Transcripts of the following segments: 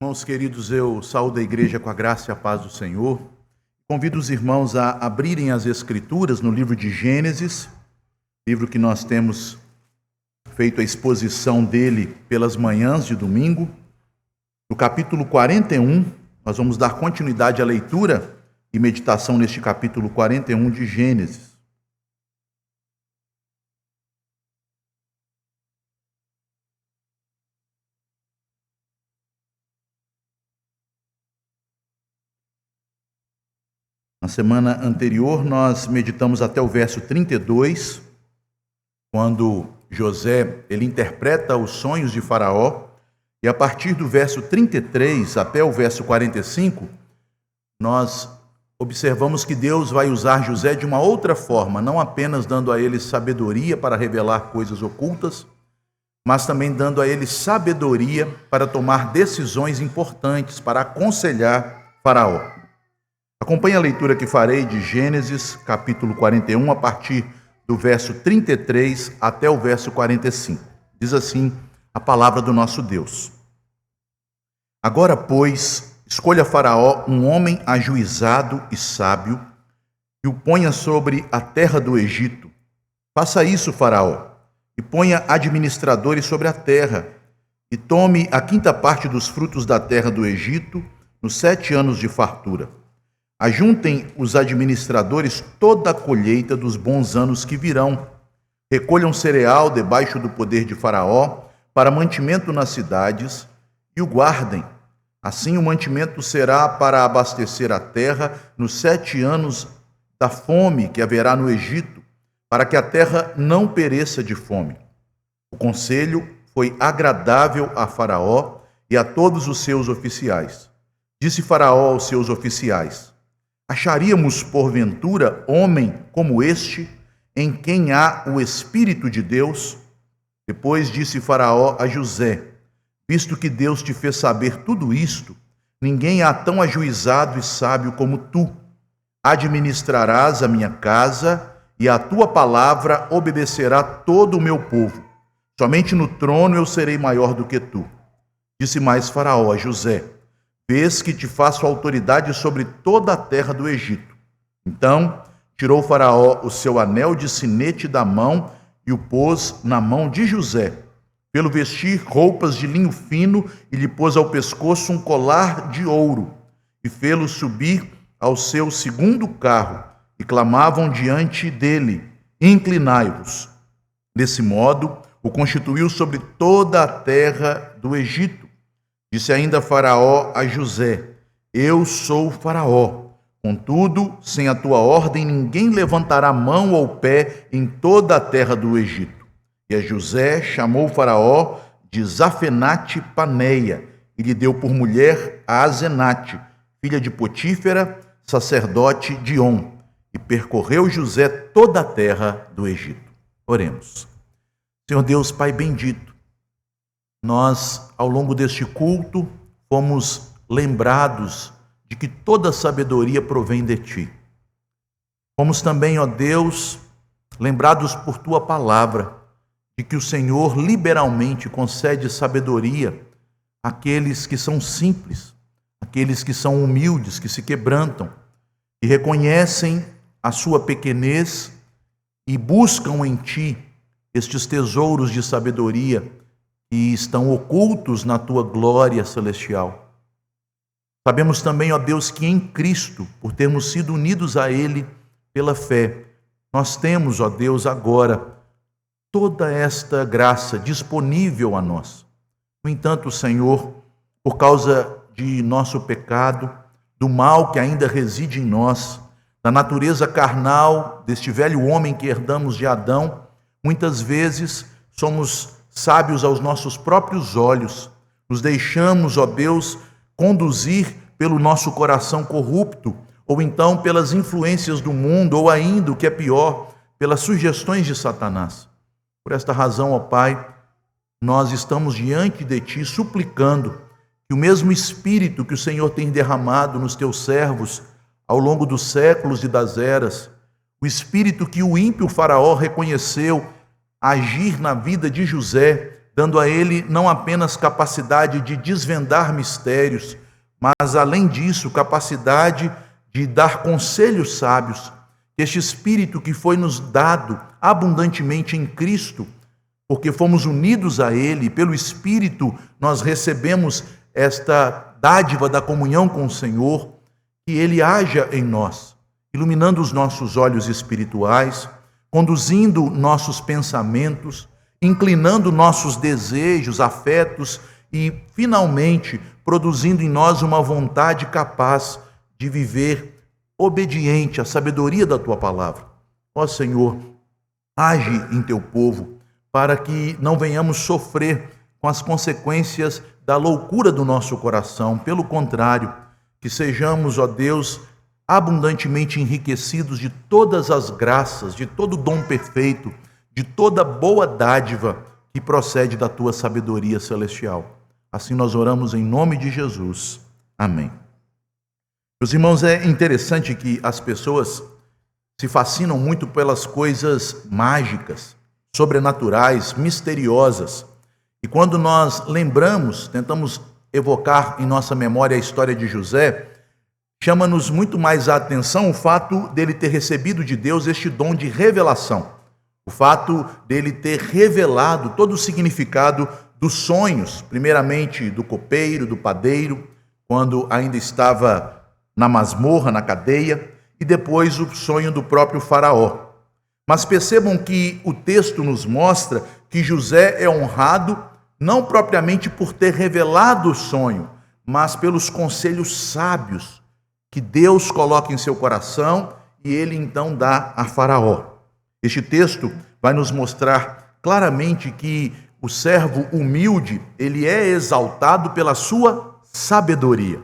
Irmãos queridos, eu saúdo a igreja com a graça e a paz do Senhor. Convido os irmãos a abrirem as Escrituras no livro de Gênesis, livro que nós temos feito a exposição dele pelas manhãs de domingo. No capítulo 41, nós vamos dar continuidade à leitura e meditação neste capítulo 41 de Gênesis. Na semana anterior, nós meditamos até o verso 32, quando José ele interpreta os sonhos de Faraó, e a partir do verso 33 até o verso 45, nós observamos que Deus vai usar José de uma outra forma, não apenas dando a ele sabedoria para revelar coisas ocultas, mas também dando a ele sabedoria para tomar decisões importantes, para aconselhar Faraó. Acompanhe a leitura que farei de Gênesis, capítulo 41, a partir do verso 33 até o verso 45. Diz assim a palavra do nosso Deus. Agora, pois, escolha Faraó um homem ajuizado e sábio, e o ponha sobre a terra do Egito. Faça isso, Faraó, e ponha administradores sobre a terra, e tome a quinta parte dos frutos da terra do Egito, nos 7 anos de fartura. Ajuntem os administradores toda a colheita dos bons anos que virão. Recolham cereal debaixo do poder de Faraó para mantimento nas cidades e o guardem. Assim o mantimento será para abastecer a terra nos 7 anos da fome que haverá no Egito, para que a terra não pereça de fome. O conselho foi agradável a Faraó e a todos os seus oficiais. Disse Faraó aos seus oficiais: acharíamos, porventura, homem como este, em quem há o Espírito de Deus? Depois disse Faraó a José: visto que Deus te fez saber tudo isto, ninguém há tão ajuizado e sábio como tu. Administrarás a minha casa, e a tua palavra obedecerá todo o meu povo. Somente no trono eu serei maior do que tu. Disse mais Faraó a José: vês que te faço autoridade sobre toda a terra do Egito. Então tirou Faraó o seu anel de sinete da mão e o pôs na mão de José. Pelo vestir roupas de linho fino e lhe pôs ao pescoço um colar de ouro e fê-lo subir ao seu segundo carro e clamavam diante dele: inclinai-vos. Desse modo o constituiu sobre toda a terra do Egito. Disse ainda Faraó a José: eu sou Faraó. Contudo, sem a tua ordem, ninguém levantará mão ou pé em toda a terra do Egito. E a José chamou Faraó de Zafenate Paneia, e lhe deu por mulher a Azenate, filha de Potífera, sacerdote de On. E percorreu José toda a terra do Egito. Oremos. Senhor Deus, Pai bendito, nós, ao longo deste culto, fomos lembrados de que toda sabedoria provém de Ti. Fomos também, ó Deus, lembrados por Tua palavra, de que o Senhor liberalmente concede sabedoria àqueles que são simples, àqueles que são humildes, que se quebrantam, e reconhecem a sua pequenez e buscam em Ti estes tesouros de sabedoria que estão ocultos na Tua glória celestial. Sabemos também, ó Deus, que em Cristo, por termos sido unidos a Ele pela fé, nós temos, ó Deus, agora toda esta graça disponível a nós. No entanto, Senhor, por causa de nosso pecado, do mal que ainda reside em nós, da natureza carnal deste velho homem que herdamos de Adão, muitas vezes somos sábios aos nossos próprios olhos, nos deixamos, ó Deus, conduzir pelo nosso coração corrupto, ou então pelas influências do mundo, ou ainda, o que é pior, pelas sugestões de Satanás. Por esta razão, ó Pai, nós estamos diante de Ti suplicando que o mesmo Espírito que o Senhor tem derramado nos Teus servos ao longo dos séculos e das eras, o Espírito que o ímpio Faraó reconheceu agir na vida de José, dando a ele não apenas capacidade de desvendar mistérios, mas, além disso, capacidade de dar conselhos sábios. Este Espírito que foi nos dado abundantemente em Cristo, porque fomos unidos a Ele, pelo Espírito nós recebemos esta dádiva da comunhão com o Senhor, que Ele haja em nós, iluminando os nossos olhos espirituais, conduzindo nossos pensamentos, inclinando nossos desejos, afetos e, finalmente, produzindo em nós uma vontade capaz de viver obediente à sabedoria da Tua palavra. Ó Senhor, age em Teu povo, para que não venhamos sofrer com as consequências da loucura do nosso coração. Pelo contrário, que sejamos, ó Deus, abundantemente enriquecidos de todas as graças, de todo dom perfeito, de toda boa dádiva que procede da Tua sabedoria celestial. Assim nós oramos em nome de Jesus. Amém. Meus irmãos, é interessante que as pessoas se fascinam muito pelas coisas mágicas, sobrenaturais, misteriosas. E quando nós lembramos, tentamos evocar em nossa memória a história de José, chama-nos muito mais a atenção o fato dele ter recebido de Deus este dom de revelação. O fato dele ter revelado todo o significado dos sonhos, primeiramente do copeiro, do padeiro, quando ainda estava na masmorra, na cadeia, e depois o sonho do próprio Faraó. Mas percebam que o texto nos mostra que José é honrado não propriamente por ter revelado o sonho, mas pelos conselhos sábios que Deus coloca em seu coração e ele então dá a Faraó. Este texto vai nos mostrar claramente que o servo humilde, ele é exaltado pela sua sabedoria.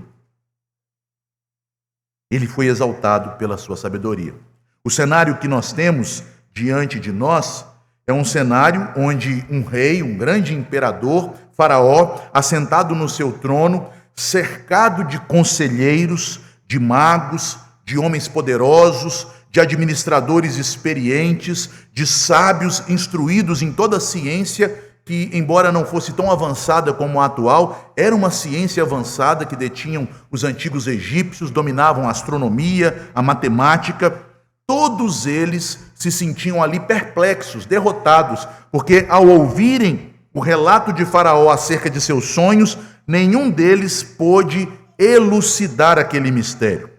Ele foi exaltado pela sua sabedoria. O cenário que nós temos diante de nós é um cenário onde um rei, um grande imperador, Faraó, assentado no seu trono, cercado de conselheiros, de magos, de homens poderosos, de administradores experientes, de sábios instruídos em toda a ciência, que, embora não fosse tão avançada como a atual, era uma ciência avançada que detinham os antigos egípcios, dominavam a astronomia, a matemática. Todos eles se sentiam ali perplexos, derrotados, porque ao ouvirem o relato de Faraó acerca de seus sonhos, nenhum deles pôde elucidar aquele mistério.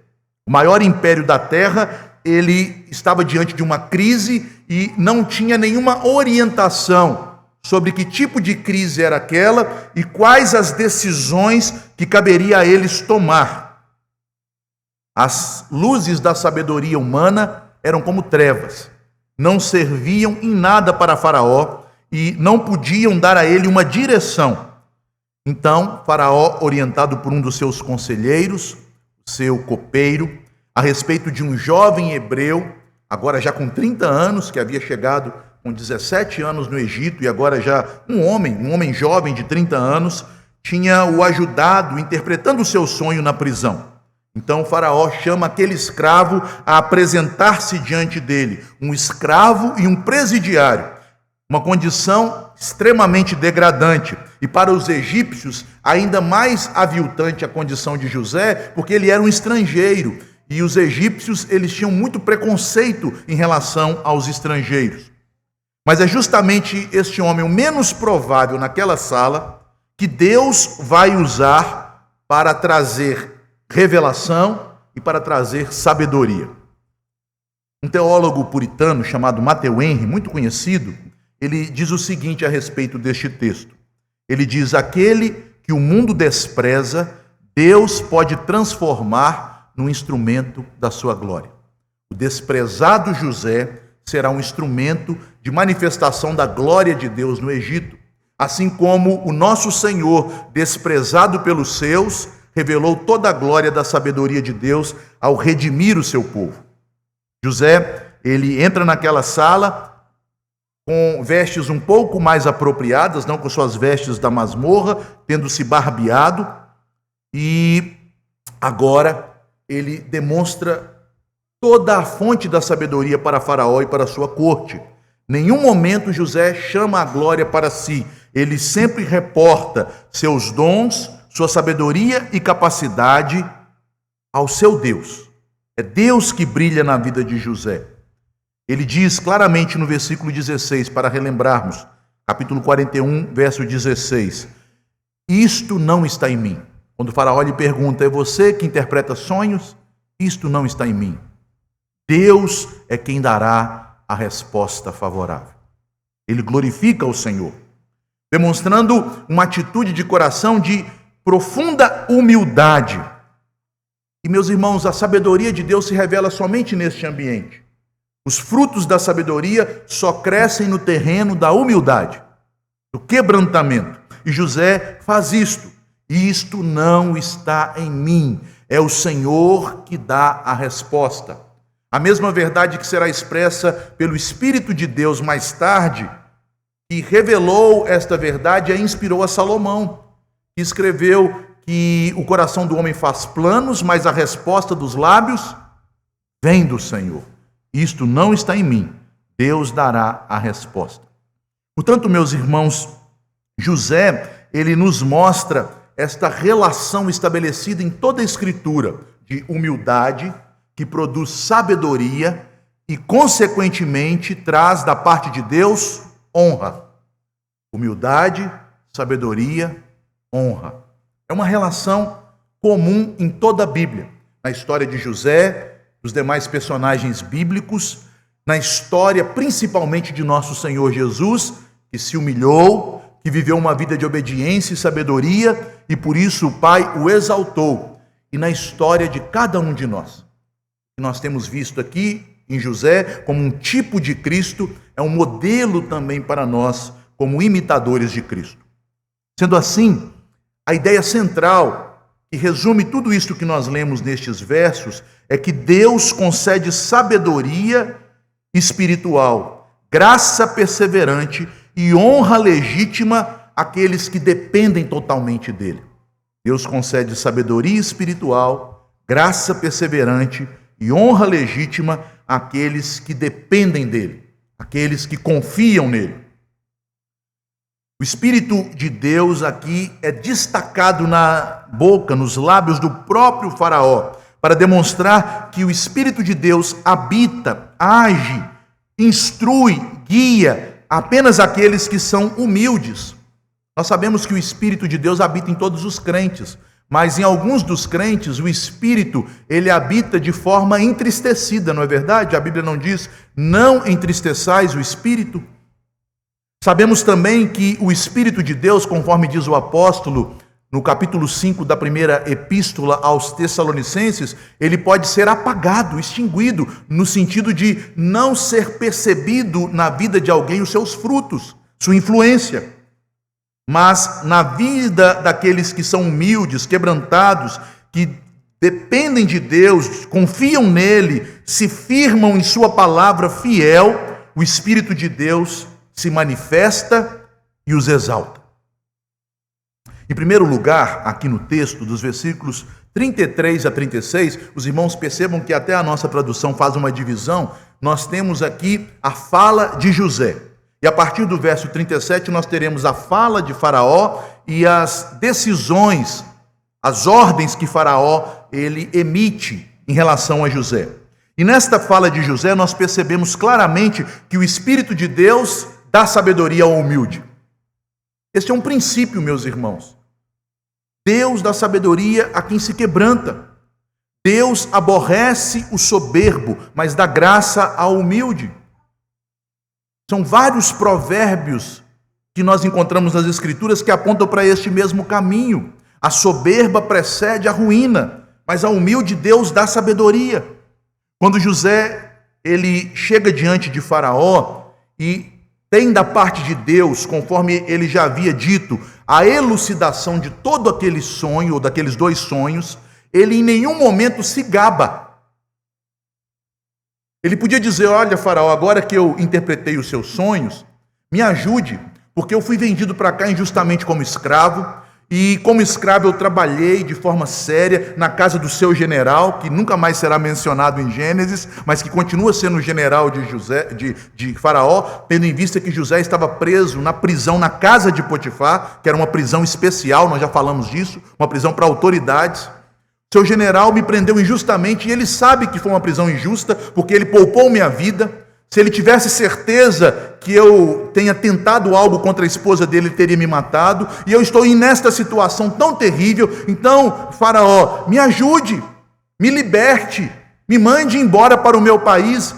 O maior império da terra, ele estava diante de uma crise e não tinha nenhuma orientação sobre que tipo de crise era aquela e quais as decisões que caberia a eles tomar. As luzes da sabedoria humana eram como trevas, não serviam em nada para Faraó e não podiam dar a ele uma direção. Então, Faraó, orientado por um dos seus conselheiros, seu copeiro, a respeito de um jovem hebreu, agora já com 30 anos, que havia chegado com 17 anos no Egito, e agora já um homem jovem de 30 anos, tinha o ajudado interpretando o seu sonho na prisão. Então o Faraó chama aquele escravo a apresentar-se diante dele, um escravo e um presidiário, uma condição extremamente degradante, e para os egípcios ainda mais aviltante a condição de José, porque ele era um estrangeiro, e os egípcios eles tinham muito preconceito em relação aos estrangeiros. Mas é justamente este homem, o menos provável naquela sala, que Deus vai usar para trazer revelação e para trazer sabedoria. Um teólogo puritano chamado Matthew Henry, muito conhecido, ele diz o seguinte a respeito deste texto. Ele diz: aquele que o mundo despreza, Deus pode transformar num instrumento da sua glória. O desprezado José será um instrumento de manifestação da glória de Deus no Egito, assim como o nosso Senhor, desprezado pelos seus, revelou toda a glória da sabedoria de Deus ao redimir o seu povo. José, ele entra naquela sala com vestes um pouco mais apropriadas, não com suas vestes da masmorra, tendo se barbeado, e agora ele demonstra toda a fonte da sabedoria para Faraó e para a sua corte. Nenhum momento José chama a glória para si. ele sempre reporta seus dons, sua sabedoria e capacidade ao seu Deus. É Deus que brilha na vida de José. Ele diz claramente no versículo 16, para relembrarmos, capítulo 41, verso 16: isto não está em mim. Quando o faraó lhe pergunta, é você que interpreta sonhos? Isto não está em mim. Deus é quem dará a resposta favorável. Ele glorifica o Senhor, demonstrando uma atitude de coração de profunda humildade. E, meus irmãos, a sabedoria de Deus se revela somente neste ambiente. Os frutos da sabedoria só crescem no terreno da humildade, do quebrantamento. E José faz isto. Isto não está em mim. É o Senhor que dá a resposta. A mesma verdade que será expressa pelo Espírito de Deus mais tarde, que revelou esta verdade e a inspirou a Salomão, que escreveu que o coração do homem faz planos, mas a resposta dos lábios vem do Senhor. Isto não está em mim. Deus dará a resposta. Portanto, meus irmãos, José, ele nos mostra esta relação estabelecida em toda a Escritura de humildade, que produz sabedoria e, consequentemente, traz da parte de Deus honra. Humildade, sabedoria, honra. É uma relação comum em toda a Bíblia. Na história de José, dos demais personagens bíblicos, na história principalmente de nosso Senhor Jesus, que se humilhou, que viveu uma vida de obediência e sabedoria, e por isso o Pai o exaltou. E na história de cada um de nós. Nós temos visto aqui em José como um tipo de Cristo, é um modelo também para nós, como imitadores de Cristo. Sendo assim, a ideia central, que resume tudo isto que nós lemos nestes versos, é que Deus concede sabedoria espiritual, graça perseverante e honra legítima àqueles que dependem totalmente dele. Deus concede sabedoria espiritual, graça perseverante e honra legítima àqueles que dependem dele, aqueles que confiam nele. O Espírito de Deus aqui é destacado na boca, nos lábios do próprio Faraó, para demonstrar que o Espírito de Deus habita, age, instrui, guia apenas aqueles que são humildes. Nós sabemos que o Espírito de Deus habita em todos os crentes, mas em alguns dos crentes o Espírito, ele habita de forma entristecida, não é verdade? A Bíblia não diz, não entristeçais o Espírito. Sabemos também que o Espírito de Deus, conforme diz o apóstolo, no capítulo 5 da primeira epístola aos Tessalonicenses, ele pode ser apagado, extinguido, no sentido de não ser percebido na vida de alguém os seus frutos, sua influência. Mas na vida daqueles que são humildes, quebrantados, que dependem de Deus, confiam nele, se firmam em sua palavra fiel, o Espírito de Deus se manifesta e os exalta. Em primeiro lugar, aqui no texto, dos versículos 33 a 36, os irmãos percebam que até a nossa tradução faz uma divisão. Nós temos aqui a fala de José. E a partir do verso 37, nós teremos a fala de Faraó e as decisões, as ordens que Faraó ele emite em relação a José. E nesta fala de José, nós percebemos claramente que o Espírito de Deus dá sabedoria ao humilde. Este é um princípio, meus irmãos. Deus dá sabedoria a quem se quebranta. Deus aborrece o soberbo, mas dá graça ao humilde. São vários provérbios que nós encontramos nas Escrituras que apontam para este mesmo caminho. A soberba precede a ruína, mas ao humilde Deus dá sabedoria. Quando José ele chega diante de Faraó e tem da parte de Deus, conforme ele já havia dito, a elucidação de todo aquele sonho, ou daqueles dois sonhos, ele em nenhum momento se gaba. Ele podia dizer, olha Faraó, agora que eu interpretei os seus sonhos, me ajude, porque eu fui vendido para cá injustamente como escravo, E como escravo eu trabalhei de forma séria na casa do seu general, que nunca mais será mencionado em Gênesis, mas que continua sendo o general de Faraó, tendo em vista que José estava preso na prisão na casa de Potifar, que era uma prisão especial, nós já falamos disso, uma prisão para autoridades. Seu general me prendeu injustamente e ele sabe que foi uma prisão injusta, porque ele poupou minha vida. Se ele tivesse certeza que eu tenha tentado algo contra a esposa dele, ele teria me matado, e eu estou nesta situação tão terrível. Então, Faraó, me ajude, me liberte, me mande embora para o meu país.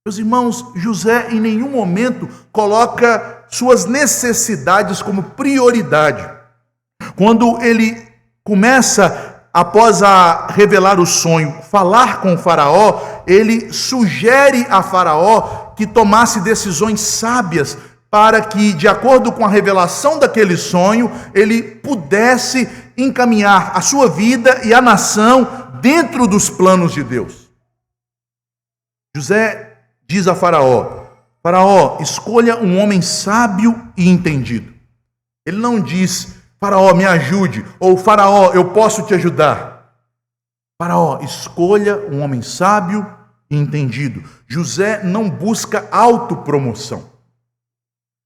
Meus irmãos, José em nenhum momento coloca suas necessidades como prioridade. Quando ele começa, após revelar o sonho, falar com o Faraó, ele sugere a Faraó que tomasse decisões sábias para que, de acordo com a revelação daquele sonho, ele pudesse encaminhar a sua vida e a nação dentro dos planos de Deus. José diz a Faraó: Faraó, escolha um homem sábio e entendido. Ele não diz: Faraó, me ajude, ou Faraó, eu posso te ajudar. Faraó, escolha um homem sábio e entendido. José não busca autopromoção.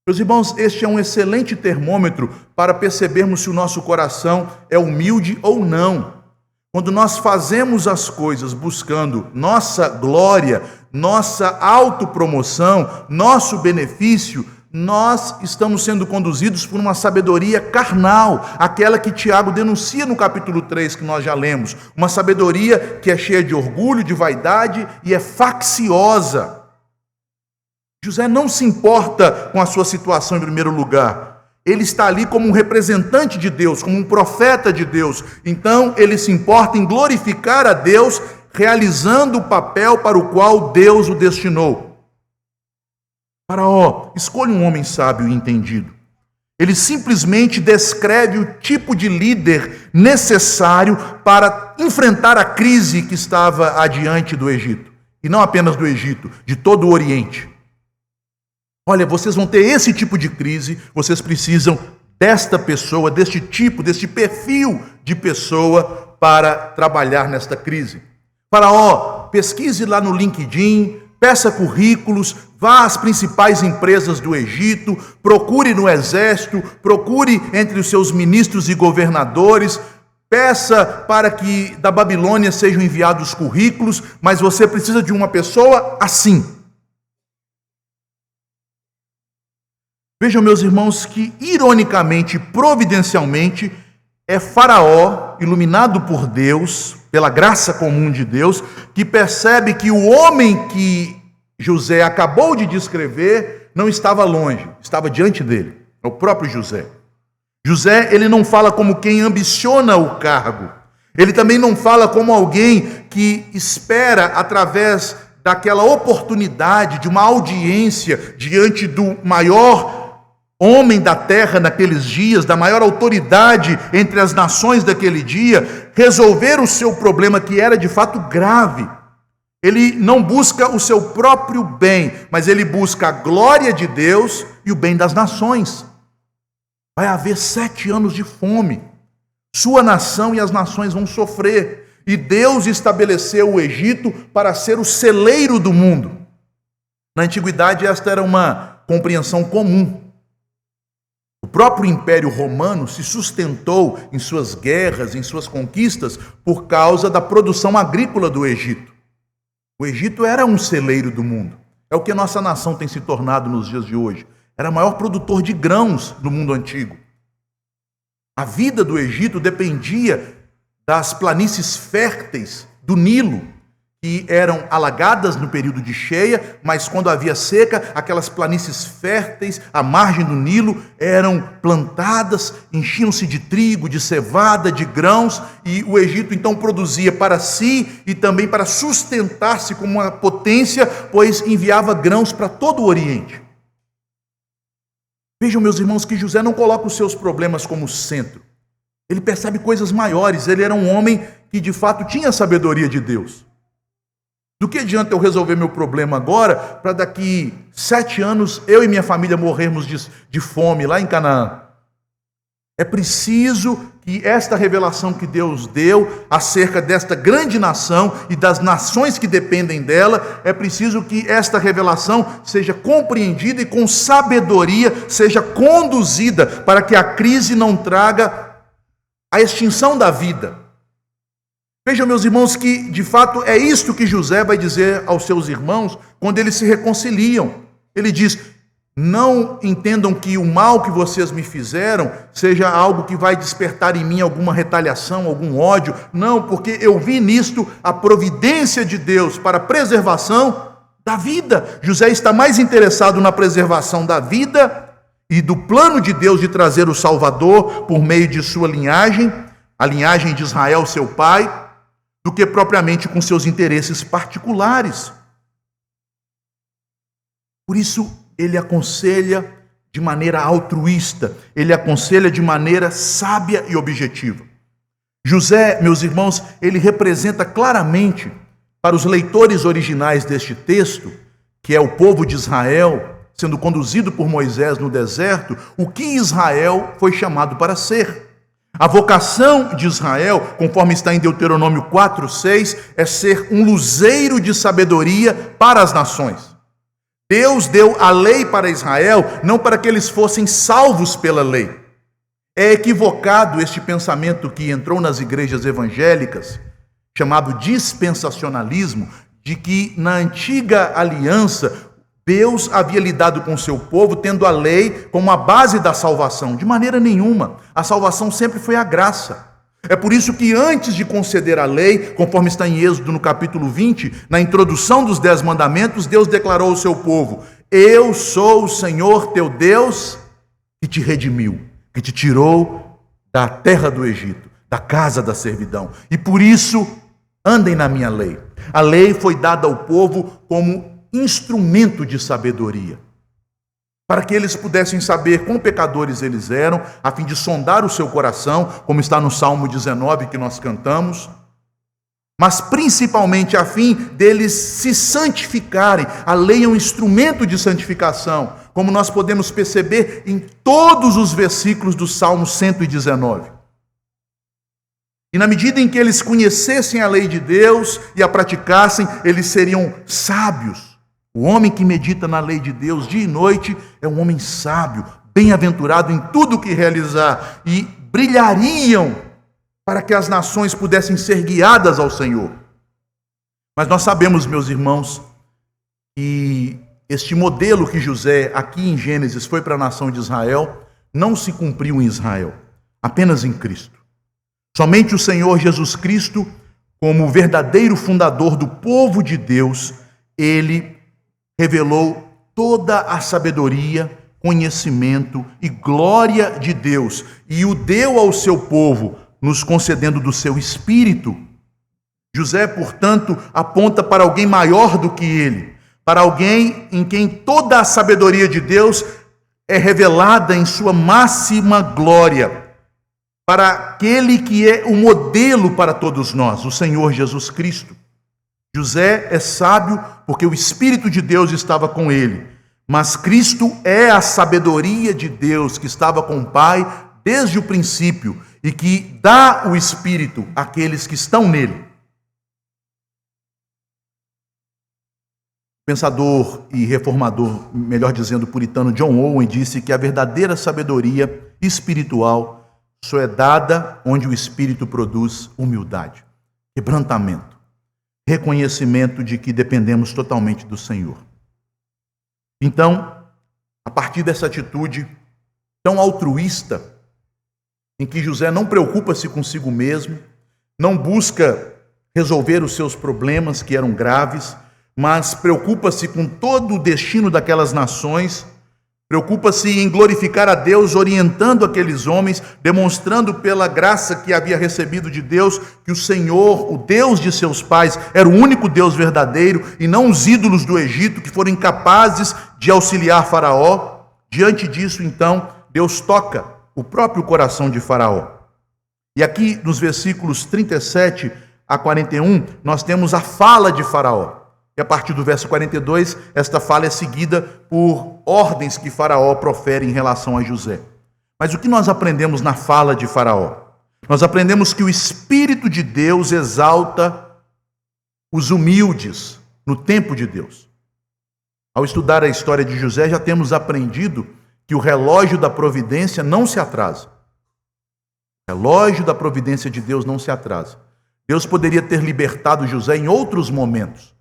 Meus irmãos, este é um excelente termômetro para percebermos se o nosso coração é humilde ou não. Quando nós fazemos as coisas buscando nossa glória, nossa autopromoção, nosso benefício, nós estamos sendo conduzidos por uma sabedoria carnal, aquela que Tiago denuncia no capítulo 3, que nós já lemos. Uma sabedoria que é cheia de orgulho, de vaidade e é facciosa. José não se importa com a sua situação em primeiro lugar. Ele está ali como um representante de Deus, como um profeta de Deus. Então ele se importa em glorificar a Deus, realizando o papel para o qual Deus o destinou. Faraó, escolha um homem sábio e entendido. Ele simplesmente descreve o tipo de líder necessário para enfrentar a crise que estava adiante do Egito. E não apenas do Egito, de todo o Oriente. Olha, vocês vão ter esse tipo de crise, vocês precisam desta pessoa, deste tipo, deste perfil de pessoa para trabalhar nesta crise. Faraó, pesquise lá no LinkedIn, peça currículos, vá às principais empresas do Egito, procure no exército, procure entre os seus ministros e governadores, peça para que da Babilônia sejam enviados currículos, mas você precisa de uma pessoa assim. Vejam, meus irmãos, que ironicamente, providencialmente, é Faraó, iluminado por Deus, pela graça comum de Deus, que percebe que o homem que José acabou de descrever não estava longe, estava diante dele. É o próprio José. José, ele não fala como quem ambiciona o cargo. Ele também não fala como alguém que espera, através daquela oportunidade de uma audiência diante do maior homem da terra naqueles dias, da maior autoridade entre as nações daquele dia, resolver o seu problema, que era de fato grave. Ele não busca o seu próprio bem, mas ele busca a glória de Deus e o bem das nações. Vai haver 7 anos de fome. Sua nação e as nações vão sofrer. E Deus estabeleceu o Egito para ser o celeiro do mundo. Na antiguidade, esta era uma compreensão comum. O próprio Império Romano se sustentou em suas guerras, em suas conquistas, por causa da produção agrícola do Egito. O Egito era um celeiro do mundo. É o que a nossa nação tem se tornado nos dias de hoje. Era o maior produtor de grãos do mundo antigo. A vida do Egito dependia das planícies férteis do Nilo, que eram alagadas no período de cheia, mas quando havia seca, aquelas planícies férteis à margem do Nilo eram plantadas, enchiam-se de trigo, de cevada, de grãos, e o Egito então produzia para si e também para sustentar-se como uma potência, pois enviava grãos para todo o Oriente. Vejam, meus irmãos, que José não coloca os seus problemas como centro. Ele percebe coisas maiores. Ele era um homem que de fato tinha a sabedoria de Deus. Do que adianta eu resolver meu problema agora, para daqui 7 anos eu e minha família morrermos de fome lá em Canaã? É preciso que esta revelação que Deus deu acerca desta grande nação e das nações que dependem dela, é preciso que esta revelação seja compreendida e com sabedoria seja conduzida para que a crise não traga a extinção da vida. Vejam, meus irmãos, que de fato é isto que José vai dizer aos seus irmãos quando eles se reconciliam. Ele diz: não entendam que o mal que vocês me fizeram seja algo que vai despertar em mim alguma retaliação, algum ódio. Não, porque eu vi nisto a providência de Deus para a preservação da vida. José está mais interessado na preservação da vida e do plano de Deus de trazer o Salvador por meio de sua linhagem, a linhagem de Israel, seu pai, do que propriamente com seus interesses particulares. Por isso, ele aconselha de maneira altruísta, ele aconselha de maneira sábia e objetiva. José, meus irmãos, ele representa claramente para os leitores originais deste texto, que é o povo de Israel, sendo conduzido por Moisés no deserto, o que Israel foi chamado para ser. A vocação de Israel, conforme está em Deuteronômio 4:6, é ser um luzeiro de sabedoria para as nações. Deus deu a lei para Israel não para que eles fossem salvos pela lei. É equivocado este pensamento que entrou nas igrejas evangélicas, chamado dispensacionalismo, de que na antiga aliança Deus havia lidado com o seu povo tendo a lei como a base da salvação. De maneira nenhuma. A salvação sempre foi a graça. É por isso que antes de conceder a lei, conforme está em Êxodo no capítulo 20, na introdução dos 10 mandamentos, Deus declarou ao seu povo: eu sou o Senhor teu Deus que te redimiu, que te tirou da terra do Egito, da casa da servidão. E por isso, andem na minha lei. A lei foi dada ao povo como instrumento de sabedoria, para que eles pudessem saber quão pecadores eles eram, a fim de sondar o seu coração, como está no Salmo 19 que nós cantamos, mas principalmente a fim deles se santificarem. A lei é um instrumento de santificação, como nós podemos perceber em todos os versículos do Salmo 119. E na medida em que eles conhecessem a lei de Deus e a praticassem, eles seriam sábios. O homem que medita na lei de Deus dia e noite é um homem sábio, bem-aventurado em tudo o que realizar, e brilhariam para que as nações pudessem ser guiadas ao Senhor. Mas nós sabemos, meus irmãos, que este modelo que José, aqui em Gênesis, foi para a nação de Israel, não se cumpriu em Israel, apenas em Cristo. Somente o Senhor Jesus Cristo, como o verdadeiro fundador do povo de Deus, ele revelou toda a sabedoria, conhecimento e glória de Deus e o deu ao seu povo, nos concedendo do seu espírito. José, portanto, aponta para alguém maior do que ele, para alguém em quem toda a sabedoria de Deus é revelada em sua máxima glória, para aquele que é o modelo para todos nós, o Senhor Jesus Cristo. José é sábio porque o Espírito de Deus estava com ele, mas Cristo é a sabedoria de Deus que estava com o Pai desde o princípio e que dá o Espírito àqueles que estão nele. Pensador e reformador, melhor dizendo, puritano John Owen disse que a verdadeira sabedoria espiritual só é dada onde o Espírito produz humildade, quebrantamento, reconhecimento de que dependemos totalmente do Senhor. Então, a partir dessa atitude tão altruísta, em que José não preocupa-se consigo mesmo, não busca resolver os seus problemas que eram graves, mas preocupa-se com todo o destino daquelas nações, preocupa-se em glorificar a Deus, orientando aqueles homens, demonstrando pela graça que havia recebido de Deus, que o Senhor, o Deus de seus pais, era o único Deus verdadeiro, e não os ídolos do Egito, que foram incapazes de auxiliar Faraó. Diante disso, então, Deus toca o próprio coração de Faraó. E aqui, nos versículos 37 a 41, nós temos a fala de Faraó. E a partir do verso 42, esta fala é seguida por ordens que Faraó profere em relação a José. Mas o que nós aprendemos na fala de Faraó? Nós aprendemos que o Espírito de Deus exalta os humildes no tempo de Deus. Ao estudar a história de José, já temos aprendido que o relógio da providência não se atrasa. O relógio da providência de Deus não se atrasa. Deus poderia ter libertado José em outros momentos.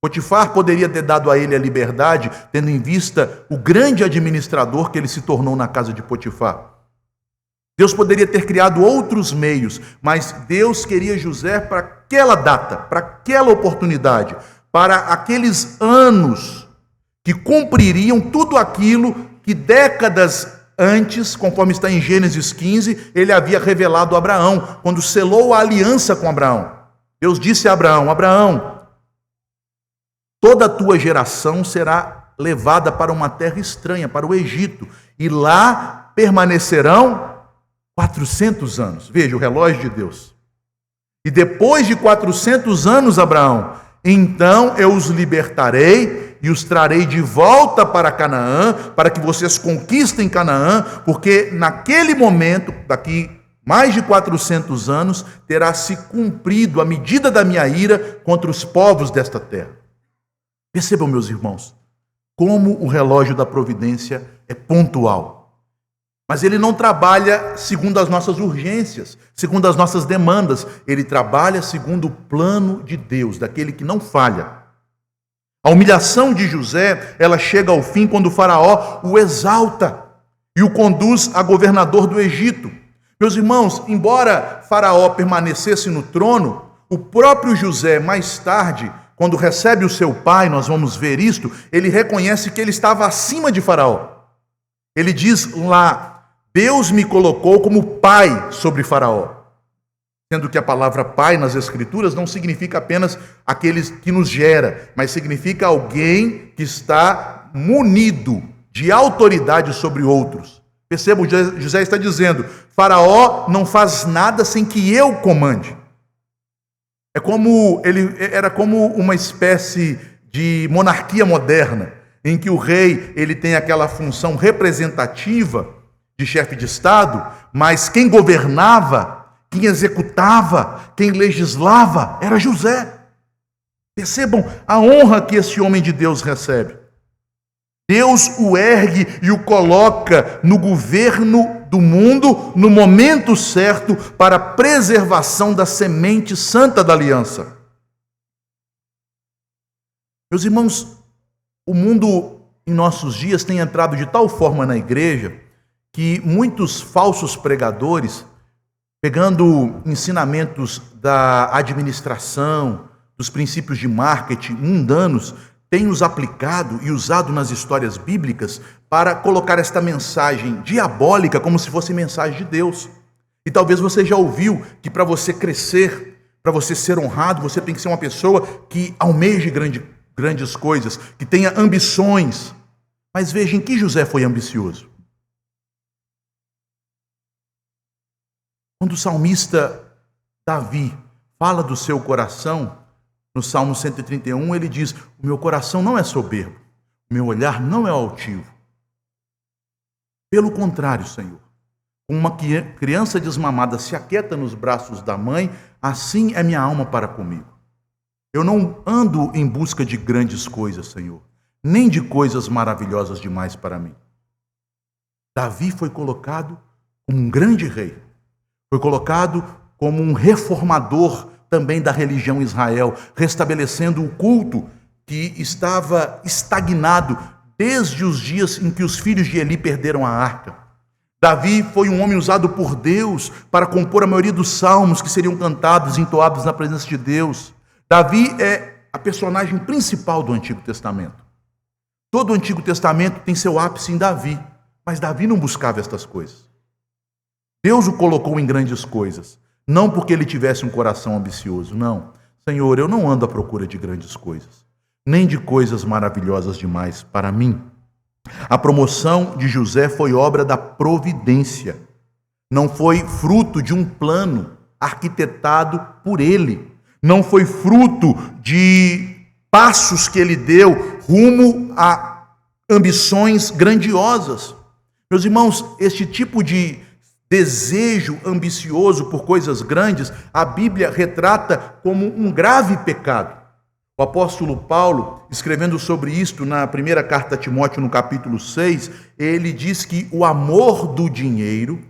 Potifar poderia ter dado a ele a liberdade, tendo em vista o grande administrador que ele se tornou na casa de Potifar. Deus poderia ter criado outros meios, mas Deus queria José para aquela data, para aquela oportunidade, para aqueles anos que cumpririam tudo aquilo que décadas antes, conforme está em Gênesis 15, ele havia revelado a Abraão, quando selou a aliança com Abraão. Deus disse a Abraão: Abraão, toda a tua geração será levada para uma terra estranha, para o Egito, e lá permanecerão 400 anos. Veja o relógio de Deus. E depois de 400 anos, Abraão, então eu os libertarei e os trarei de volta para Canaã, para que vocês conquistem Canaã, porque naquele momento, daqui mais de 400 anos, terá se cumprido a medida da minha ira contra os povos desta terra. Percebam, meus irmãos, como o relógio da providência é pontual. Mas ele não trabalha segundo as nossas urgências, segundo as nossas demandas. Ele trabalha segundo o plano de Deus, daquele que não falha. A humilhação de José, ela chega ao fim quando o faraó o exalta e o conduz a governador do Egito. Meus irmãos, embora faraó permanecesse no trono, o próprio José, mais tarde, quando recebe o seu pai, nós vamos ver isto, ele reconhece que ele estava acima de faraó. Ele diz lá: Deus me colocou como pai sobre faraó. Sendo que a palavra pai nas Escrituras não significa apenas aqueles que nos gera, mas significa alguém que está munido de autoridade sobre outros. Percebam, José está dizendo: faraó não faz nada sem que eu comande. Era como uma espécie de monarquia moderna, em que o rei ele tem aquela função representativa de chefe de Estado, mas quem governava, quem executava, quem legislava era José. Percebam a honra que esse homem de Deus recebe. Deus o ergue e o coloca no governo do mundo no momento certo para a preservação da semente santa da aliança. Meus irmãos, o mundo em nossos dias tem entrado de tal forma na igreja que muitos falsos pregadores, pegando ensinamentos da administração, dos princípios de marketing mundanos, têm os aplicado e usado nas histórias bíblicas para colocar esta mensagem diabólica como se fosse mensagem de Deus. E talvez você já ouviu que para você crescer, para você ser honrado, você tem que ser uma pessoa que almeje grandes coisas, que tenha ambições. Mas veja em que José foi ambicioso. Quando o salmista Davi fala do seu coração, no Salmo 131, ele diz: o meu coração não é soberbo, o meu olhar não é altivo. Pelo contrário, Senhor, como uma criança desmamada se aquieta nos braços da mãe, assim é minha alma para comigo. Eu não ando em busca de grandes coisas, Senhor, nem de coisas maravilhosas demais para mim. Davi foi colocado como um grande rei, foi colocado como um reformador também da religião Israel, restabelecendo o culto que estava estagnado desde os dias em que os filhos de Eli perderam a arca. Davi foi um homem usado por Deus para compor a maioria dos salmos que seriam cantados e entoados na presença de Deus. Davi é a personagem principal do Antigo Testamento. Todo o Antigo Testamento tem seu ápice em Davi, mas Davi não buscava estas coisas. Deus o colocou em grandes coisas, não porque ele tivesse um coração ambicioso, não. Senhor, eu não ando à procura de grandes coisas, nem de coisas maravilhosas demais para mim. A promoção de José foi obra da providência, não foi fruto de um plano arquitetado por ele, não foi fruto de passos que ele deu rumo a ambições grandiosas. Meus irmãos, este tipo de desejo ambicioso por coisas grandes, a Bíblia retrata como um grave pecado. O apóstolo Paulo, escrevendo sobre isto na primeira carta a Timóteo, no capítulo 6, ele diz que o amor do dinheiro,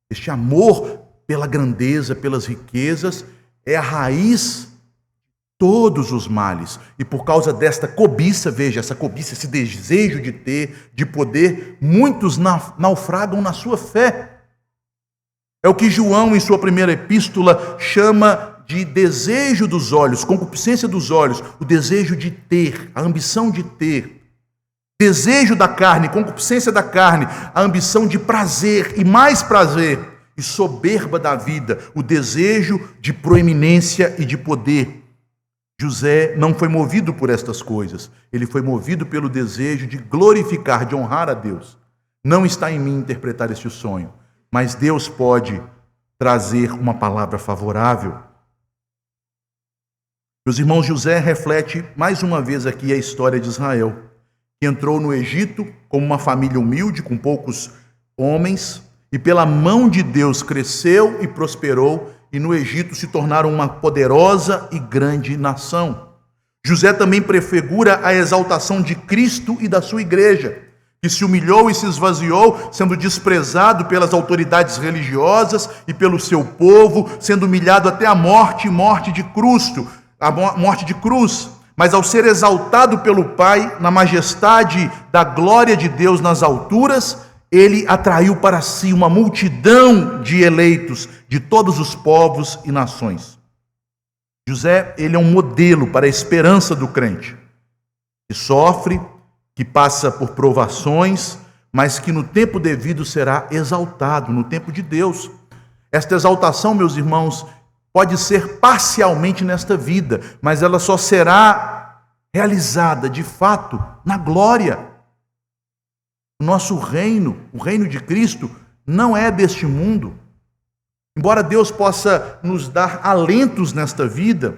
este amor pela grandeza, pelas riquezas, é a raiz de todos os males. E por causa desta cobiça, veja, essa cobiça, esse desejo de ter, de poder, muitos naufragam na sua fé. É o que João, em sua primeira epístola, chama de desejo dos olhos, concupiscência dos olhos, o desejo de ter, a ambição de ter. Desejo da carne, concupiscência da carne, a ambição de prazer e mais prazer, e soberba da vida, o desejo de proeminência e de poder. José não foi movido por estas coisas, ele foi movido pelo desejo de glorificar, de honrar a Deus. Não está em mim interpretar este sonho, mas Deus pode trazer uma palavra favorável. Meus irmãos, José reflete mais uma vez aqui a história de Israel, que entrou no Egito como uma família humilde, com poucos homens, e pela mão de Deus cresceu e prosperou, e no Egito se tornaram uma poderosa e grande nação. José também prefigura a exaltação de Cristo e da sua igreja, que se humilhou e se esvaziou, sendo desprezado pelas autoridades religiosas e pelo seu povo, sendo humilhado até a morte de cruz, mas ao ser exaltado pelo Pai na majestade da glória de Deus nas alturas, ele atraiu para si uma multidão de eleitos de todos os povos e nações. José, ele é um modelo para a esperança do crente, que sofre, que passa por provações, mas que no tempo devido será exaltado, no tempo de Deus. Esta exaltação, meus irmãos, pode ser parcialmente nesta vida, mas ela só será realizada de fato na glória. O nosso reino, o reino de Cristo, não é deste mundo. Embora Deus possa nos dar alentos nesta vida,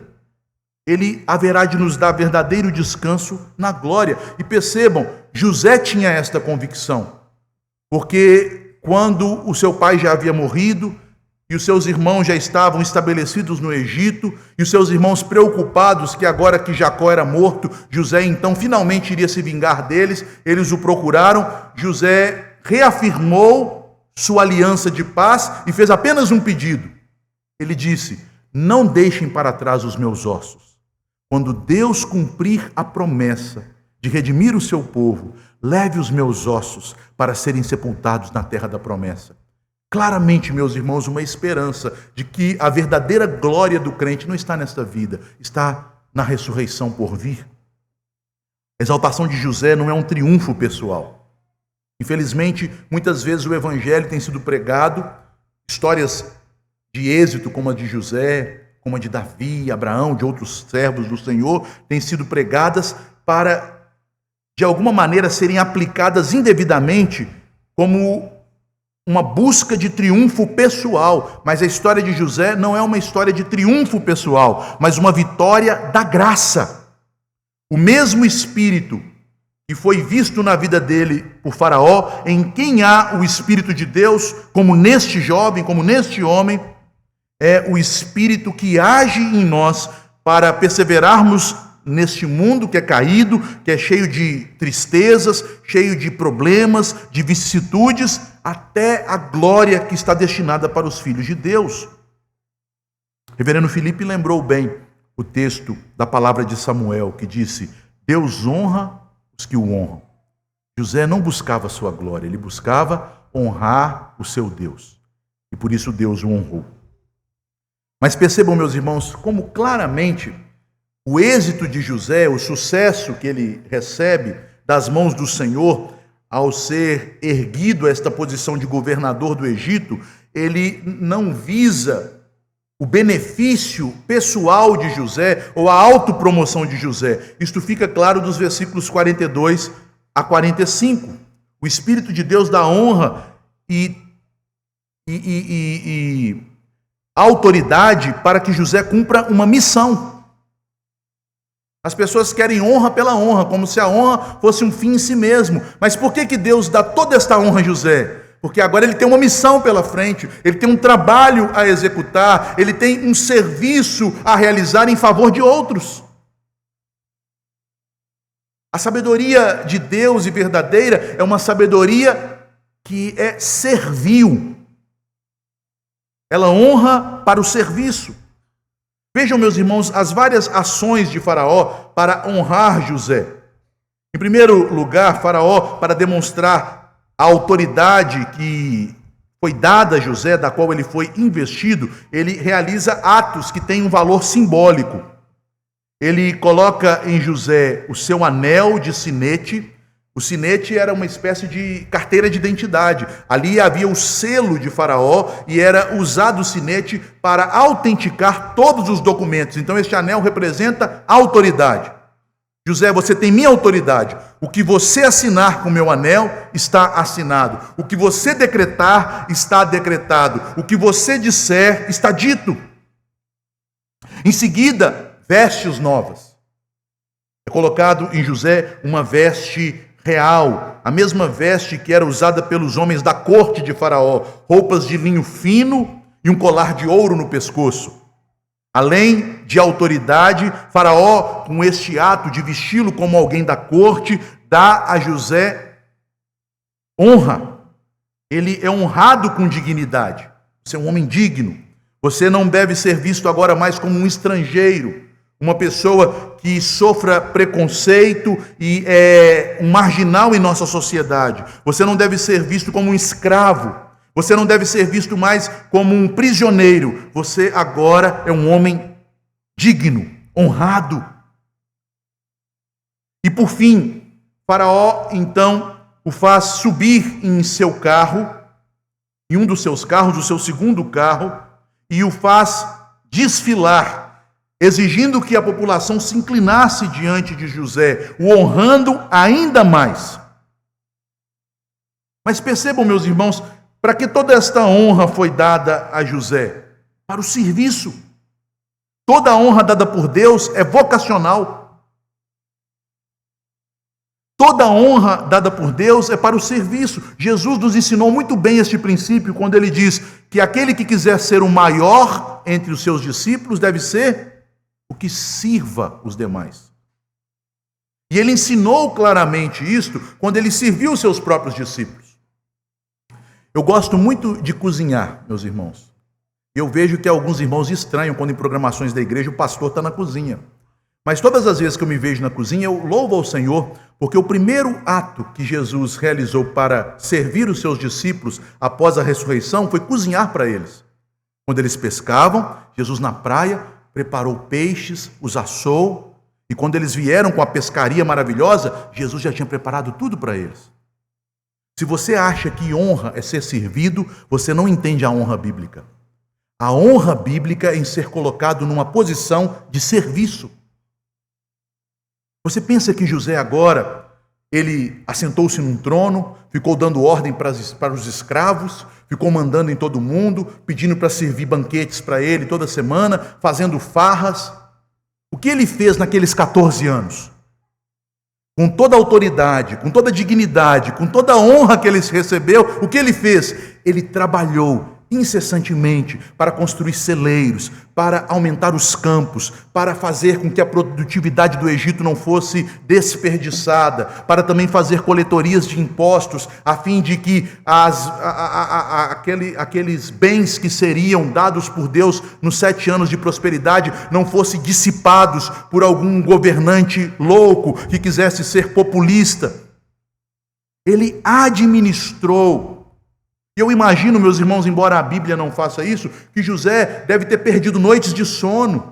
Ele haverá de nos dar verdadeiro descanso na glória. E percebam, José tinha esta convicção, porque quando o seu pai já havia morrido, e os seus irmãos já estavam estabelecidos no Egito, e os seus irmãos preocupados que agora que Jacó era morto, José então finalmente iria se vingar deles, eles o procuraram. José reafirmou sua aliança de paz e fez apenas um pedido. Ele disse: não deixem para trás os meus ossos. Quando Deus cumprir a promessa de redimir o seu povo, leve os meus ossos para serem sepultados na terra da promessa. Claramente, meus irmãos, uma esperança de que a verdadeira glória do crente não está nesta vida, está na ressurreição por vir. A exaltação de José não é um triunfo pessoal. Infelizmente, muitas vezes o evangelho tem sido pregado, histórias de êxito como a de José, como a de Davi, Abraão, de outros servos do Senhor, têm sido pregadas para, de alguma maneira, serem aplicadas indevidamente como uma busca de triunfo pessoal, mas a história de José não é uma história de triunfo pessoal, mas uma vitória da graça. O mesmo Espírito que foi visto na vida dele por Faraó, em quem há o Espírito de Deus, como neste jovem, como neste homem, é o Espírito que age em nós para perseverarmos neste mundo que é caído, que é cheio de tristezas, cheio de problemas, de vicissitudes, até a glória que está destinada para os filhos de Deus. Reverendo Felipe lembrou bem o texto da palavra de Samuel, que disse: Deus honra os que o honram. José não buscava a sua glória, ele buscava honrar o seu Deus. E por isso Deus o honrou. Mas percebam, meus irmãos, como claramente o êxito de José, o sucesso que ele recebe das mãos do Senhor, ao ser erguido a esta posição de governador do Egito, ele não visa o benefício pessoal de José ou a autopromoção de José. Isto fica claro dos versículos 42 a 45. O Espírito de Deus dá honra e autoridade para que José cumpra uma missão. As pessoas querem honra pela honra, como se a honra fosse um fim em si mesmo. Mas por que Deus dá toda esta honra a José? Porque agora ele tem uma missão pela frente, ele tem um trabalho a executar, ele tem um serviço a realizar em favor de outros. A sabedoria de Deus e verdadeira é uma sabedoria que é servil. Ela honra para o serviço. Vejam, meus irmãos, as várias ações de Faraó para honrar José. Em primeiro lugar, Faraó, para demonstrar a autoridade que foi dada a José, da qual ele foi investido, ele realiza atos que têm um valor simbólico. Ele coloca em José o seu anel de sinete. O sinete era uma espécie de carteira de identidade. Ali havia o selo de Faraó e era usado o sinete para autenticar todos os documentos. Então este anel representa autoridade. José, você tem minha autoridade. O que você assinar com meu anel está assinado. O que você decretar está decretado. O que você disser está dito. Em seguida, vestes novas. É colocado em José uma veste real, a mesma veste que era usada pelos homens da corte de Faraó, roupas de linho fino e um colar de ouro no pescoço. Além de autoridade, Faraó, com este ato de vesti-lo como alguém da corte, dá a José honra. Ele é honrado com dignidade. Você é um homem digno. Você não deve ser visto agora mais como um estrangeiro, uma pessoa que sofra preconceito e é um marginal em nossa sociedade. Você não deve ser visto como um escravo. Você não deve ser visto mais como um prisioneiro. Você agora é um homem digno, honrado. E por fim, Faraó então o faz subir em seu carro, em um dos seus carros, o seu segundo carro, e o faz desfilar, exigindo que a população se inclinasse diante de José, o honrando ainda mais. Mas percebam, meus irmãos, para que toda esta honra foi dada a José? Para o serviço. Toda a honra dada por Deus é vocacional. Toda a honra dada por Deus é para o serviço. Jesus nos ensinou muito bem este princípio quando ele diz que aquele que quiser ser o maior entre os seus discípulos deve ser o que sirva os demais. E ele ensinou claramente isto quando ele serviu os seus próprios discípulos. Eu gosto muito de cozinhar, meus irmãos. Eu vejo que alguns irmãos estranham quando em programações da igreja o pastor está na cozinha. Mas todas as vezes que eu me vejo na cozinha, eu louvo ao Senhor, porque o primeiro ato que Jesus realizou para servir os seus discípulos após a ressurreição foi cozinhar para eles. Quando eles pescavam, Jesus na praia preparou peixes, os assou, e quando eles vieram com a pescaria maravilhosa, Jesus já tinha preparado tudo para eles. Se você acha que honra é ser servido, você não entende a honra bíblica. A honra bíblica é em ser colocado numa posição de serviço. Você pensa que José agora, ele assentou-se num trono, ficou dando ordem para os escravos, ficou mandando em todo mundo, pedindo para servir banquetes para ele toda semana, fazendo farras. O que ele fez naqueles 14 anos? Com toda a autoridade, com toda a dignidade, com toda a honra que ele recebeu, o que ele fez? Ele trabalhou incessantemente para construir celeiros, para aumentar os campos, para fazer com que a produtividade do Egito não fosse desperdiçada, para também fazer coletorias de impostos, a fim de que aqueles bens que seriam dados por Deus nos 7 anos de prosperidade não fossem dissipados por algum governante louco que quisesse ser populista. Ele administrou. E eu imagino, meus irmãos, embora a Bíblia não faça isso, que José deve ter perdido noites de sono.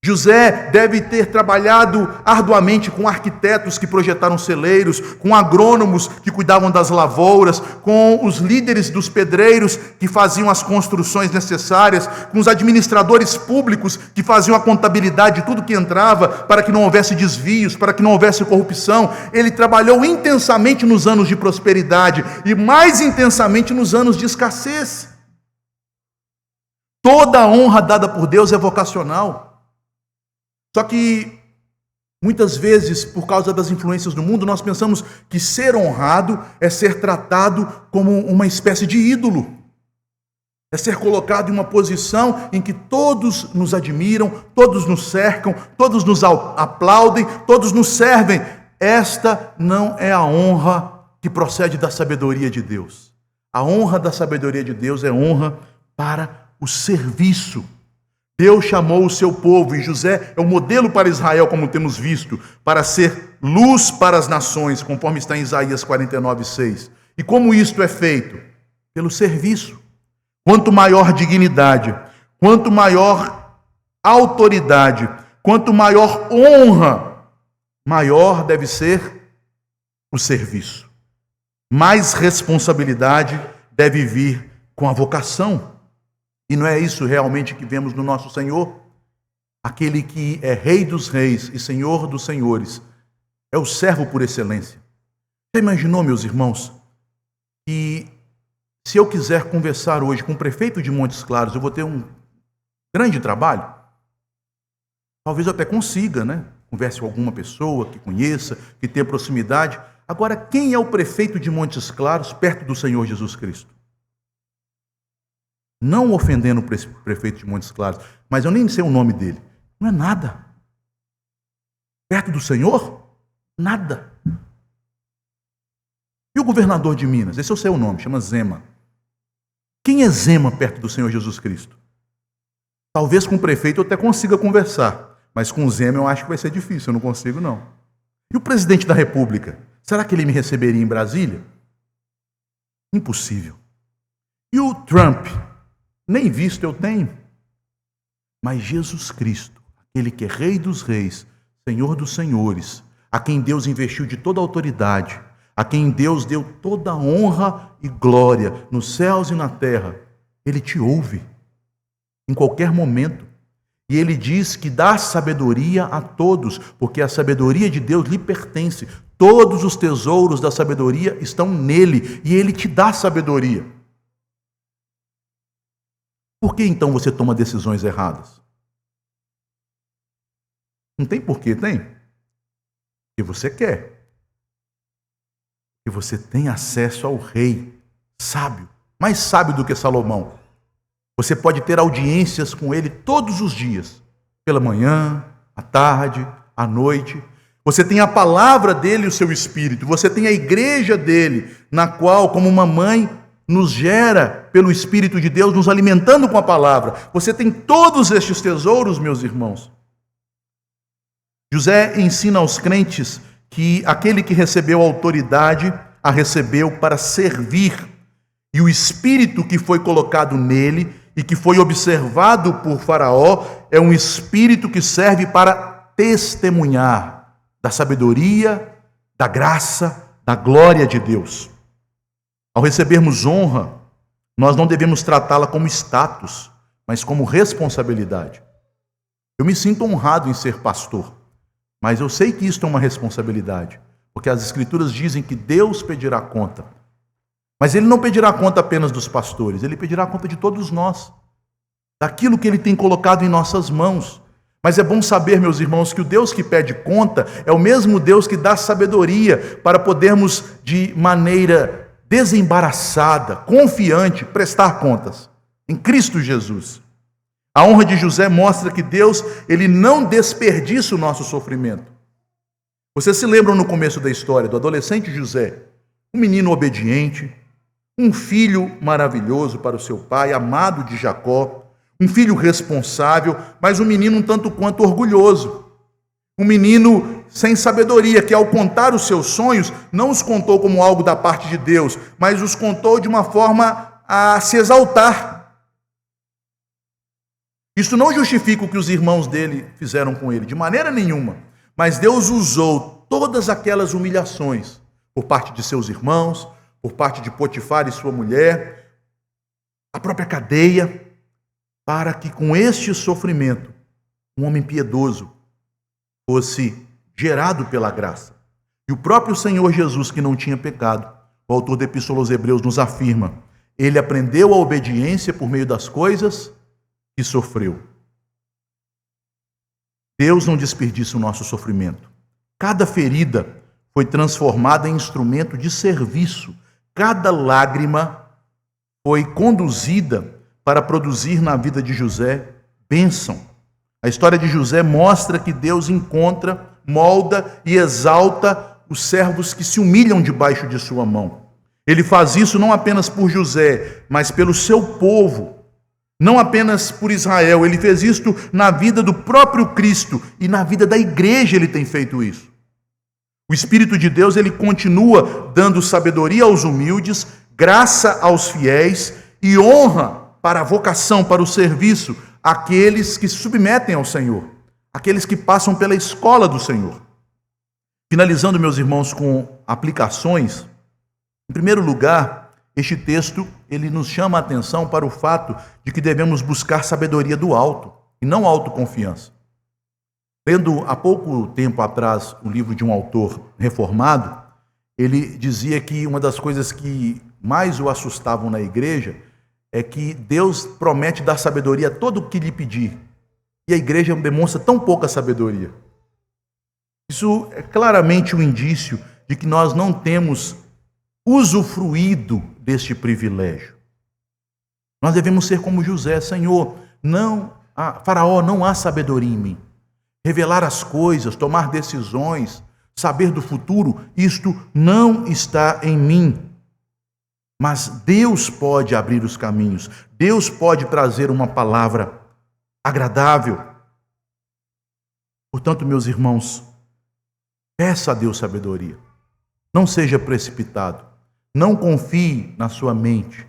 José deve ter trabalhado arduamente com arquitetos que projetaram celeiros, com agrônomos que cuidavam das lavouras, com os líderes dos pedreiros que faziam as construções necessárias, com os administradores públicos que faziam a contabilidade de tudo que entrava para que não houvesse desvios, para que não houvesse corrupção. Ele trabalhou intensamente nos anos de prosperidade e mais intensamente nos anos de escassez. Toda a honra dada por Deus é vocacional. Só que muitas vezes, por causa das influências do mundo, nós pensamos que ser honrado é ser tratado como uma espécie de ídolo. É ser colocado em uma posição em que todos nos admiram, todos nos cercam, todos nos aplaudem, todos nos servem. Esta não é a honra que procede da sabedoria de Deus. A honra da sabedoria de Deus é honra para o serviço. Deus chamou o seu povo, e José é o modelo para Israel, como temos visto, para ser luz para as nações, conforme está em Isaías 49:6. E como isto é feito? Pelo serviço. Quanto maior dignidade, quanto maior autoridade, quanto maior honra, maior deve ser o serviço. Mais responsabilidade deve vir com a vocação. E não é isso realmente que vemos no nosso Senhor? Aquele que é Rei dos Reis e Senhor dos Senhores, é o servo por excelência. Você imaginou, meus irmãos, que se eu quiser conversar hoje com o prefeito de Montes Claros, eu vou ter um grande trabalho? Talvez eu até consiga, né? Converse com alguma pessoa que conheça, que tenha proximidade. Agora, quem é o prefeito de Montes Claros perto do Senhor Jesus Cristo? Não ofendendo o prefeito de Montes Claros, mas eu nem sei o nome dele. Não é nada. Perto do Senhor, nada. E o governador de Minas? Esse é o seu nome, chama Zema. Quem é Zema perto do Senhor Jesus Cristo? Talvez com o prefeito eu até consiga conversar, mas com o Zema eu acho que vai ser difícil, eu não consigo não. E o presidente da República? Será que ele me receberia em Brasília? Impossível. E o Trump? Nem visto eu tenho. Mas Jesus Cristo, aquele que é Rei dos Reis, Senhor dos Senhores, a quem Deus investiu de toda a autoridade, a quem Deus deu toda a honra e glória nos céus e na terra, Ele te ouve em qualquer momento. E Ele diz que dá sabedoria a todos, porque a sabedoria de Deus lhe pertence. Todos os tesouros da sabedoria estão nele, e Ele te dá sabedoria. Por que então você toma decisões erradas? Não tem porquê, tem? Porque você quer. E você tem acesso ao rei sábio, mais sábio do que Salomão. Você pode ter audiências com ele todos os dias, pela manhã, à tarde, à noite. Você tem a palavra dele e o seu espírito. Você tem a igreja dele, na qual, como uma mãe, nos gera pelo Espírito de Deus, nos alimentando com a palavra. Você tem todos estes tesouros, meus irmãos. José ensina aos crentes que aquele que recebeu a autoridade, a recebeu para servir. E o espírito que foi colocado nele e que foi observado por Faraó é um espírito que serve para testemunhar da sabedoria, da graça, da glória de Deus. Ao recebermos honra, nós não devemos tratá-la como status, mas como responsabilidade. Eu me sinto honrado em ser pastor, mas eu sei que isto é uma responsabilidade, porque as Escrituras dizem que Deus pedirá conta. Mas Ele não pedirá conta apenas dos pastores, Ele pedirá conta de todos nós, daquilo que Ele tem colocado em nossas mãos. Mas é bom saber, meus irmãos, que o Deus que pede conta é o mesmo Deus que dá sabedoria para podermos, de maneira desembaraçada, confiante, prestar contas em Cristo Jesus. A honra de José mostra que Deus, Ele não desperdiça o nosso sofrimento. Vocês se lembram no começo da história do adolescente José, um menino obediente, um filho maravilhoso para o seu pai, amado de Jacó, um filho responsável, mas um menino um tanto quanto orgulhoso. Um menino sem sabedoria, que ao contar os seus sonhos, não os contou como algo da parte de Deus, mas os contou de uma forma a se exaltar. Isso não justifica o que os irmãos dele fizeram com ele, de maneira nenhuma. Mas Deus usou todas aquelas humilhações por parte de seus irmãos, por parte de Potifar e sua mulher, a própria cadeia, para que com este sofrimento, um homem piedoso fosse gerado pela graça. E o próprio Senhor Jesus, que não tinha pecado, o autor da Epístola aos Hebreus nos afirma, ele aprendeu a obediência por meio das coisas que sofreu. Deus não desperdiça o nosso sofrimento. Cada ferida foi transformada em instrumento de serviço. Cada lágrima foi conduzida para produzir na vida de José bênção. A história de José mostra que Deus encontra, molda e exalta os servos que se humilham debaixo de sua mão. Ele faz isso não apenas por José, mas pelo seu povo. Não apenas por Israel, ele fez isto na vida do próprio Cristo e na vida da igreja ele tem feito isso. O Espírito de Deus, ele continua dando sabedoria aos humildes, graça aos fiéis e honra para a vocação, para o serviço, àqueles que se submetem ao Senhor, aqueles que passam pela escola do Senhor. Finalizando, meus irmãos, com aplicações, em primeiro lugar, este texto ele nos chama a atenção para o fato de que devemos buscar sabedoria do alto e não autoconfiança. Lendo há pouco tempo atrás o livro de um autor reformado, ele dizia que uma das coisas que mais o assustavam na igreja é que Deus promete dar sabedoria a todo o que lhe pedir, e a igreja demonstra tão pouca sabedoria. Isso é claramente um indício de que nós não temos usufruído deste privilégio. Nós devemos ser como José: Senhor, Faraó, não há sabedoria em mim. Revelar as coisas, tomar decisões, saber do futuro, isto não está em mim. Mas Deus pode abrir os caminhos, Deus pode trazer uma palavra agradável. Portanto, meus irmãos, peça a Deus sabedoria. Não seja precipitado. Não confie na sua mente.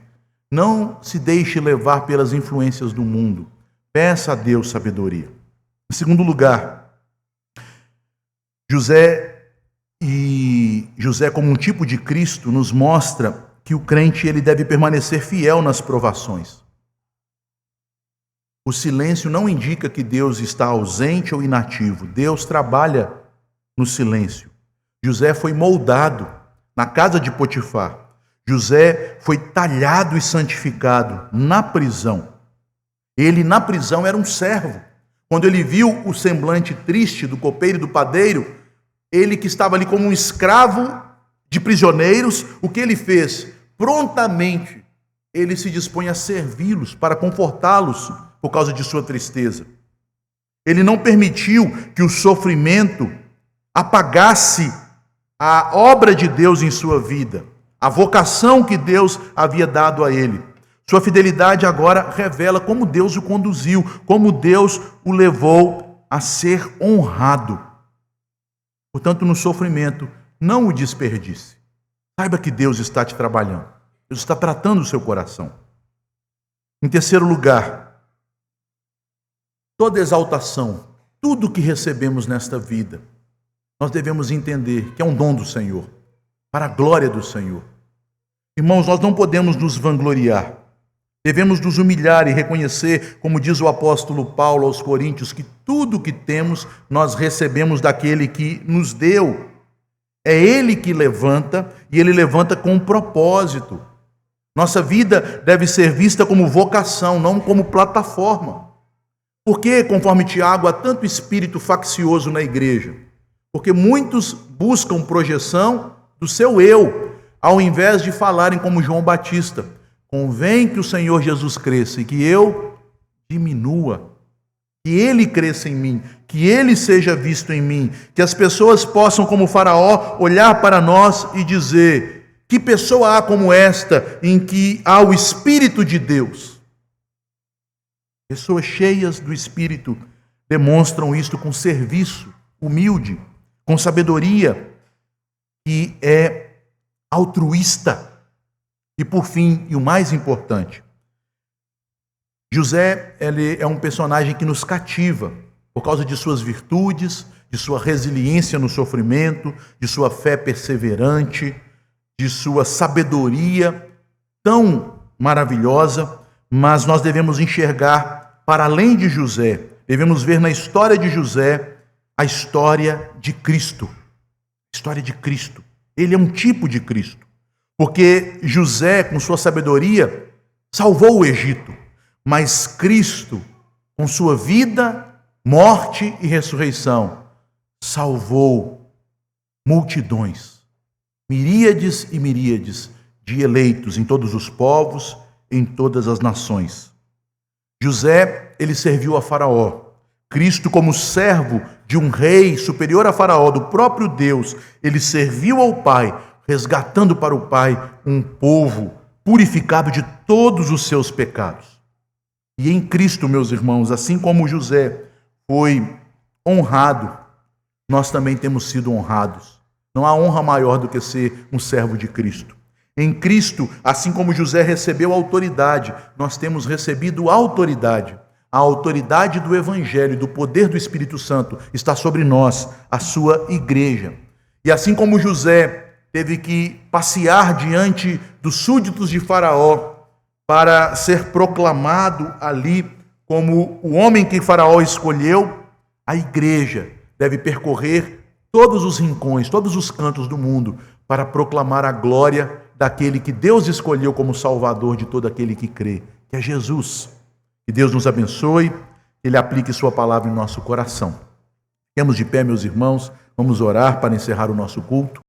Não se deixe levar pelas influências do mundo. Peça a Deus sabedoria. Em segundo lugar, José como um tipo de Cristo nos mostra que o crente ele deve permanecer fiel nas provações. O silêncio não indica que Deus está ausente ou inativo. Deus trabalha no silêncio. José foi moldado na casa de Potifar. José foi talhado e santificado na prisão. Ele, na prisão, era um servo. Quando ele viu o semblante triste do copeiro e do padeiro, ele que estava ali como um escravo de prisioneiros, o que ele fez? Prontamente, ele se dispõe a servi-los, para confortá-los por causa de sua tristeza. Ele não permitiu que o sofrimento apagasse a obra de Deus em sua vida, a vocação que Deus havia dado a ele. Sua fidelidade agora revela como Deus o conduziu, como Deus o levou a ser honrado. Portanto, no sofrimento, não o desperdice. Saiba que Deus está te trabalhando. Deus está tratando o seu coração. Em terceiro lugar, toda exaltação, tudo que recebemos nesta vida, nós devemos entender que é um dom do Senhor, para a glória do Senhor. Irmãos, nós não podemos nos vangloriar. Devemos nos humilhar e reconhecer, como diz o apóstolo Paulo aos Coríntios, que tudo que temos nós recebemos daquele que nos deu. É Ele que levanta, e Ele levanta com um propósito. Nossa vida deve ser vista como vocação, não como plataforma. Por que, conforme Tiago, há tanto espírito faccioso na igreja? Porque muitos buscam projeção do seu eu, ao invés de falarem como João Batista: convém que o Senhor Jesus cresça e que eu diminua, que Ele cresça em mim, que Ele seja visto em mim, que as pessoas possam, como Faraó, olhar para nós e dizer: que pessoa há como esta, em que há o Espírito de Deus? Pessoas cheias do Espírito demonstram isto com serviço humilde, com sabedoria, que é altruísta. E por fim, e o mais importante, José, ele é um personagem que nos cativa por causa de suas virtudes, de sua resiliência no sofrimento, de sua fé perseverante, de sua sabedoria tão maravilhosa. Mas nós devemos enxergar para além de José, devemos ver na história de José a história de Cristo. A história de Cristo. Ele é um tipo de Cristo. Porque José, com sua sabedoria, salvou o Egito. Mas Cristo, com sua vida morte e ressurreição, salvou multidões, miríades e miríades de eleitos em todos os povos, em todas as nações. José, ele serviu a Faraó. Cristo, como servo de um rei superior a Faraó, do próprio Deus, ele serviu ao Pai, resgatando para o Pai um povo purificado de todos os seus pecados. E em Cristo, meus irmãos, assim como José foi honrado, nós também temos sido honrados. Não há honra maior do que ser um servo de Cristo. Em Cristo, assim como José recebeu autoridade, nós temos recebido autoridade. A autoridade do Evangelho e do poder do Espírito Santo está sobre nós, a sua igreja. E assim como José teve que passear diante dos súditos de Faraó para ser proclamado ali como o homem que Faraó escolheu, a igreja deve percorrer todos os rincões, todos os cantos do mundo para proclamar a glória daquele que Deus escolheu como Salvador de todo aquele que crê, que é Jesus. Que Deus nos abençoe, Ele aplique sua palavra em nosso coração. Fiquemos de pé, meus irmãos, vamos orar para encerrar o nosso culto.